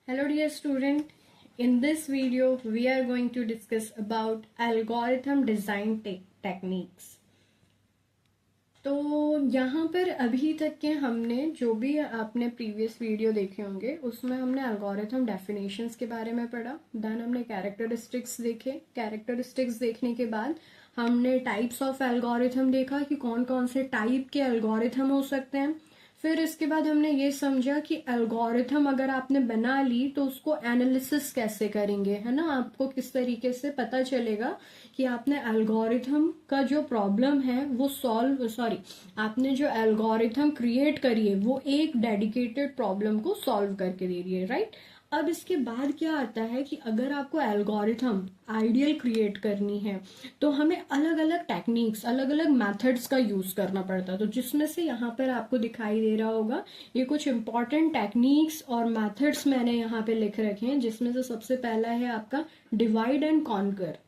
Hello dear student, in this video we are going to discuss about algorithm design techniques. तो यहाँ पर अभी तक के हमने जो भी आपने प्रीवियस वीडियो देखे होंगे उसमें हमने एल्गोरिथम डेफिनेशंस के बारे में पढ़ा, देन हमने कैरेक्टरिस्टिक्स देखे। कैरेक्टरिस्टिक्स देखने के बाद हमने टाइप्स ऑफ एल्गोरिथम देखा कि कौन कौन से टाइप के एल्गोरिथम हो सकते हैं। फिर इसके बाद हमने ये समझा कि एल्गोरिथम अगर आपने बना ली तो उसको एनालिसिस कैसे करेंगे, है ना। आपको किस तरीके से पता चलेगा कि आपने एल्गोरिथम का जो प्रॉब्लम है वो आपने जो एल्गोरिथम क्रिएट करी है वो एक डेडिकेटेड प्रॉब्लम को सॉल्व करके दे रही है, राइट। अब इसके बाद क्या आता है कि अगर आपको एल्गोरिथम आइडियल क्रिएट करनी है तो हमें अलग अलग टेक्निक्स, अलग अलग मेथड्स का यूज करना पड़ता है। तो जिसमें से यहाँ पर आपको दिखाई दे रहा होगा ये कुछ इंपॉर्टेंट टेक्निक्स और मेथड्स मैंने यहाँ पे लिख रखे हैं, जिसमें से सबसे पहला है आपका divide and conquer,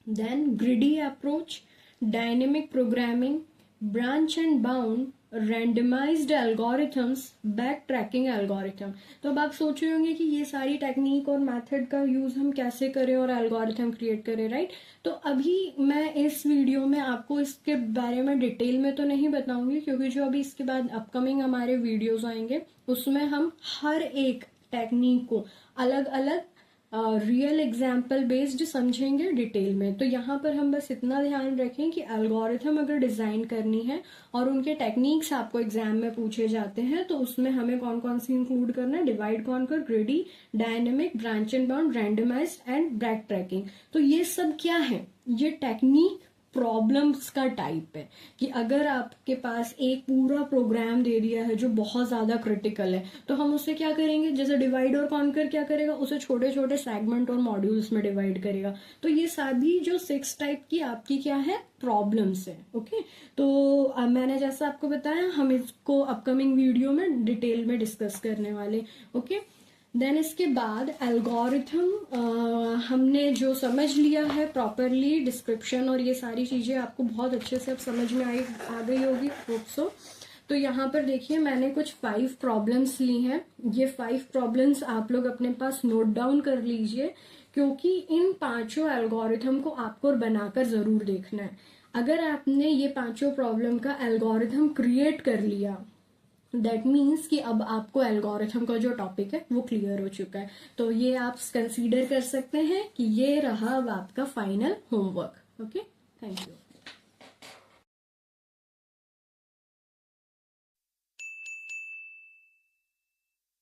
then greedy approach, dynamic programming, branch and bound, randomised algorithms, backtracking algorithm. तो अब आप सोच रहे होंगे कि ये सारी टेक्निक और मेथड का यूज हम कैसे करें और एल्गोरिथम क्रिएट करें, राइट। तो अभी मैं इस वीडियो में आपको इसके बारे में डिटेल में तो नहीं बताऊंगी, क्योंकि जो अभी इसके बाद अपकमिंग हमारे वीडियोस आएंगे उसमें हम हर एक टेक्निक को अलग अलग रियल एग्जाम्पल बेस्ड समझेंगे डिटेल में। तो यहाँ पर हम बस इतना ध्यान रखें कि एल्गोरिथम अगर डिजाइन करनी है और उनके टेक्निक्स आपको एग्जाम में पूछे जाते हैं तो उसमें हमें कौन कौन सी इंक्लूड करना है, divide, conquer, greedy, dynamic, branch and bound, randomised and backtracking. तो ये सब क्या है? ये टेक्निक प्रॉब्लम्स का टाइप है कि अगर आपके पास एक पूरा प्रोग्राम दे दिया है जो बहुत ज्यादा क्रिटिकल है तो हम उसे क्या करेंगे, जैसे डिवाइड और कॉन्कर क्या करेगा, उसे छोटे छोटे सेगमेंट और मॉड्यूल्स में डिवाइड करेगा। तो ये सभी जो 6 टाइप की आपकी क्या है, प्रॉब्लम्स है। ओके, तो मैंने जैसा आपको बताया हम इसको अपकमिंग वीडियो में डिटेल में डिस्कस करने वाले। ओके, देन इसके बाद एल्गोरिथम हमने जो समझ लिया है प्रॉपरली, डिस्क्रिप्शन और ये सारी चीजें आपको बहुत अच्छे से अब समझ में आ गई होगी, होप सो। तो यहाँ पर देखिए मैंने कुछ 5 प्रॉब्लम्स ली हैं। ये 5 प्रॉब्लम्स आप लोग अपने पास नोट डाउन कर लीजिए, क्योंकि इन 5 एल्गोरिथम को आपको बनाकर जरूर देखना है। अगर आपने ये 5 प्रॉब्लम का एल्गोरिथम क्रिएट कर लिया दैट मीन्स कि अब आपको एल्गोरिथम का जो टॉपिक है वो क्लियर हो चुका है। तो ये आप कंसीडर कर सकते हैं कि ये रहा अब आपका final homework. Okay, thank you.